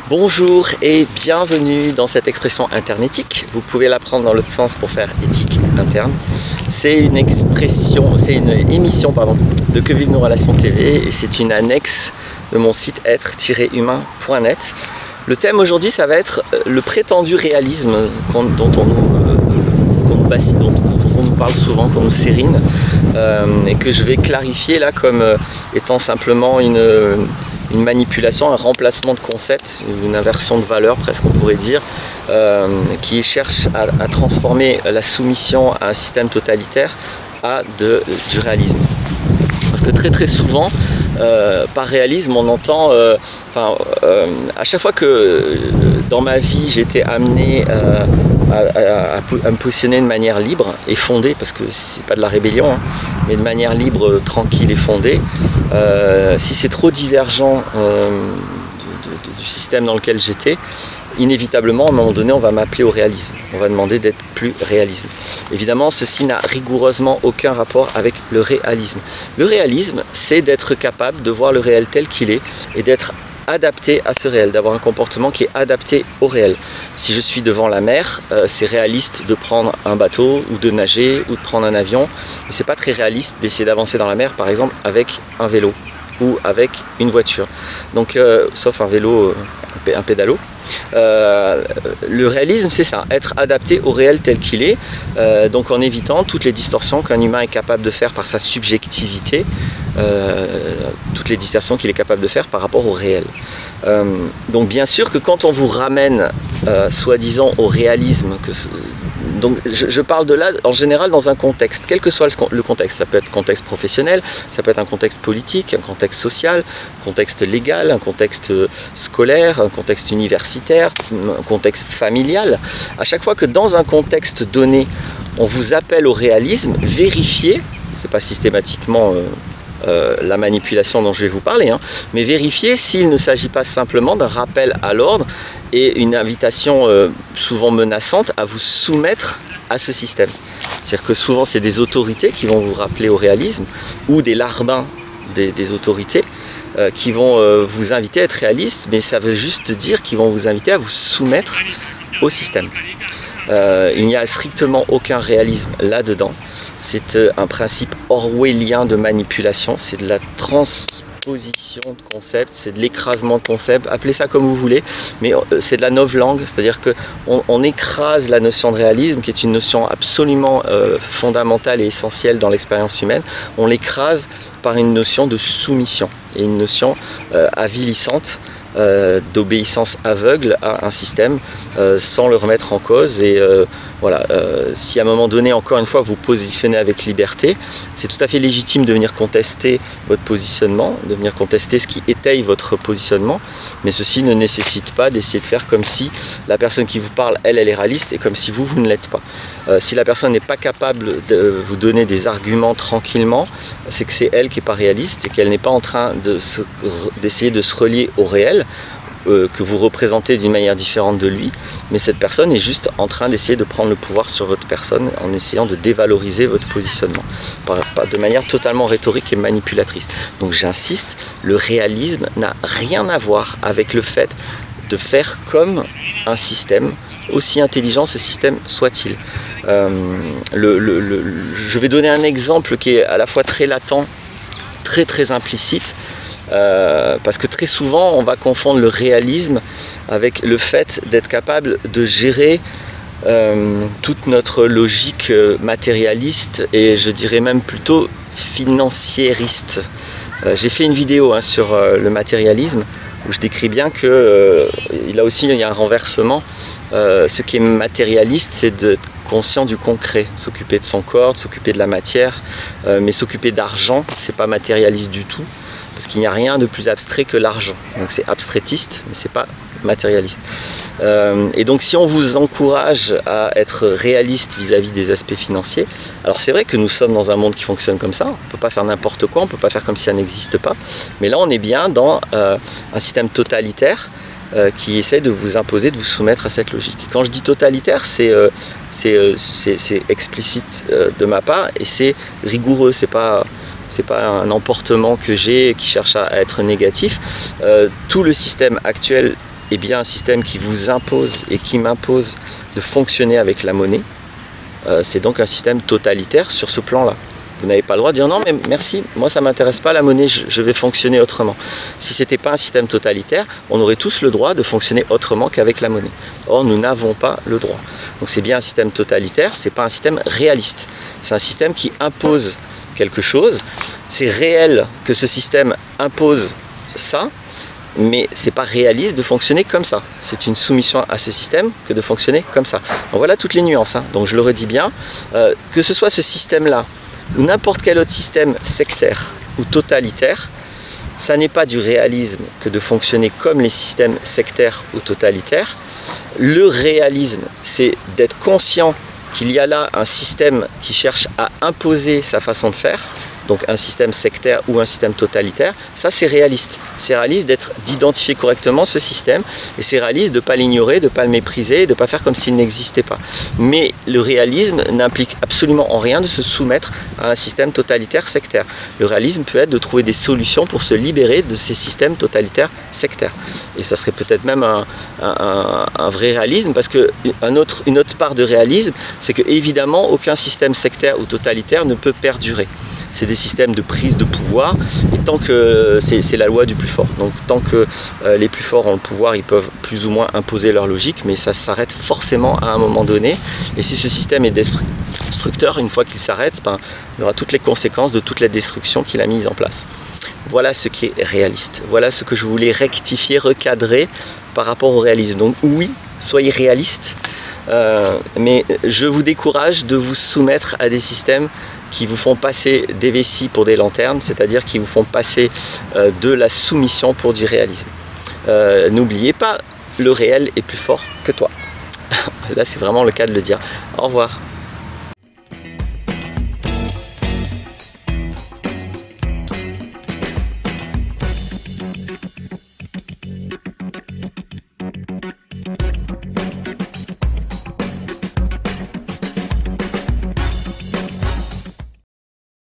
Bonjour et bienvenue dans cette expression internétique. Vous pouvez la prendre dans l'autre sens pour faire éthique interne. C'est une émission de Que vivent nos relations TV et c'est une annexe de mon site être-humain.net. Le thème aujourd'hui, ça va être le prétendu réalisme dont on nous parle souvent, qu'on nous sérine, et que je vais clarifier là comme étant simplement une manipulation, un remplacement de concept, une inversion de valeur presque on pourrait dire, qui cherche à transformer la soumission à un système totalitaire à du réalisme. Parce que très souvent, par réalisme, on entend, à chaque fois que dans ma vie j'étais amené à me positionner de manière libre et fondée, parce que c'est pas de la rébellion, hein, mais de manière libre, tranquille et fondée, si c'est trop divergent du système dans lequel j'étais, inévitablement, à un moment donné, on va m'appeler au réalisme. On va demander d'être plus réaliste. Évidemment, ceci n'a rigoureusement aucun rapport avec le réalisme. Le réalisme, c'est d'être capable de voir le réel tel qu'il est et d'être adapté à ce réel, d'avoir un comportement qui est adapté au réel. Si je suis devant la mer, c'est réaliste de prendre un bateau ou de nager ou de prendre un avion, mais c'est pas très réaliste d'essayer d'avancer dans la mer, par exemple, avec un vélo ou avec une voiture. Donc, sauf un vélo, un pédalo. Le réalisme, c'est ça, être adapté au réel tel qu'il est, donc en évitant toutes les distorsions qu'un humain est capable de faire par sa subjectivité, toutes les distorsions qu'il est capable de faire par rapport au réel. Donc bien sûr que quand on vous ramène soi-disant au réalisme, donc je parle de là en général dans un contexte, quel que soit le contexte, ça peut être un contexte professionnel, ça peut être un contexte politique, un contexte social, un contexte légal, un contexte scolaire, un contexte universitaire, un contexte familial. À chaque fois que dans un contexte donné, on vous appelle au réalisme, vérifiez, c'est pas systématiquement la manipulation dont je vais vous parler, hein, mais vérifiez s'il ne s'agit pas simplement d'un rappel à l'ordre et une invitation souvent menaçante à vous soumettre à ce système. C'est-à-dire que souvent c'est des autorités qui vont vous rappeler au réalisme ou des larbins des autorités qui vont vous inviter à être réaliste, mais ça veut juste dire qu'ils vont vous inviter à vous soumettre au système. Il n'y a strictement aucun réalisme là-dedans. C'est un principe orwellien de manipulation, c'est de la transposition de concepts, c'est de l'écrasement de concepts, appelez ça comme vous voulez, mais c'est de la novlangue, c'est-à-dire qu'on écrase la notion de réalisme, qui est une notion absolument fondamentale et essentielle dans l'expérience humaine, on l'écrase par une notion de soumission, et une notion avilissante, d'obéissance aveugle à un système sans le remettre en cause. Et si à un moment donné, encore une fois, vous positionnez avec liberté, c'est tout à fait légitime de venir contester votre positionnement, de venir contester ce qui étaye votre positionnement, mais ceci ne nécessite pas d'essayer de faire comme si la personne qui vous parle, elle est réaliste, et comme si vous ne l'êtes pas. Si la personne n'est pas capable de vous donner des arguments tranquillement, c'est que c'est elle qui n'est pas réaliste et qu'elle n'est pas en train d'essayer de se relier au réel, que vous représentez d'une manière différente de lui, mais cette personne est juste en train d'essayer de prendre le pouvoir sur votre personne en essayant de dévaloriser votre positionnement, de manière totalement rhétorique et manipulatrice. Donc j'insiste, le réalisme n'a rien à voir avec le fait de faire comme un système, aussi intelligent ce système soit-il. Je vais donner un exemple qui est à la fois très latent, très implicite, parce que très souvent on va confondre le réalisme avec le fait d'être capable de gérer toute notre logique matérialiste et je dirais même plutôt financiériste. J'ai fait une vidéo sur le matérialisme où je décris bien que il y a un renversement. Ce qui est matérialiste, c'est d'être conscient du concret, de s'occuper de son corps, de s'occuper de la matière, mais s'occuper d'argent, c'est pas matérialiste du tout, parce qu'il n'y a rien de plus abstrait que l'argent. Donc c'est abstraitiste, mais c'est pas matérialiste. Et donc si on vous encourage à être réaliste vis-à-vis des aspects financiers, alors c'est vrai que nous sommes dans un monde qui fonctionne comme ça, on ne peut pas faire n'importe quoi, on ne peut pas faire comme si ça n'existe pas, mais là on est bien dans un système totalitaire qui essaie de vous imposer, de vous soumettre à cette logique. Quand je dis totalitaire, c'est explicite de ma part et c'est rigoureux, c'est pas un emportement que j'ai qui cherche à être négatif. Tout le système actuel est bien un système qui vous impose et qui m'impose de fonctionner avec la monnaie, c'est donc un système totalitaire sur ce plan-là. Vous n'avez pas le droit de dire non mais merci, moi ça ne m'intéresse pas la monnaie, je vais fonctionner autrement. Si ce n'était pas un système totalitaire, on aurait tous le droit de fonctionner autrement qu'avec la monnaie. Or nous n'avons pas le droit. Donc c'est bien un système totalitaire, ce n'est pas un système réaliste. C'est un système qui impose quelque chose. C'est réel que ce système impose ça, mais c'est pas réaliste de fonctionner comme ça. C'est une soumission à ce système que de fonctionner comme ça. Donc voilà toutes les nuances. Donc je le redis bien, que ce soit ce système-là, ou n'importe quel autre système sectaire ou totalitaire, ça n'est pas du réalisme que de fonctionner comme les systèmes sectaires ou totalitaires. Le réalisme, c'est d'être conscient qu'il y a là un système qui cherche à imposer sa façon de faire, donc un système sectaire ou un système totalitaire. Ça c'est réaliste. C'est réaliste d'identifier correctement ce système, et c'est réaliste de ne pas l'ignorer, de ne pas le mépriser, de ne pas faire comme s'il n'existait pas. Mais le réalisme n'implique absolument en rien de se soumettre à un système totalitaire sectaire. Le réalisme peut être de trouver des solutions pour se libérer de ces systèmes totalitaires sectaires. Et ça serait peut-être même un vrai réalisme, parce qu'une autre part de réalisme, c'est que évidemment aucun système sectaire ou totalitaire ne peut perdurer. C'est des systèmes de prise de pouvoir, et tant que c'est la loi du plus fort. Donc tant que les plus forts ont le pouvoir, ils peuvent plus ou moins imposer leur logique, mais ça s'arrête forcément à un moment donné. Et si ce système est destructeur, une fois qu'il s'arrête, il y aura toutes les conséquences de toute la destruction qu'il a mise en place. Voilà ce qui est réaliste. Voilà ce que je voulais rectifier, recadrer par rapport au réalisme. Donc oui, soyez réalistes, mais je vous décourage de vous soumettre à des systèmes qui vous font passer des vessies pour des lanternes, c'est-à-dire qui vous font passer de la soumission pour du réalisme. N'oubliez pas, le réel est plus fort que toi. Là, c'est vraiment le cas de le dire. Au revoir.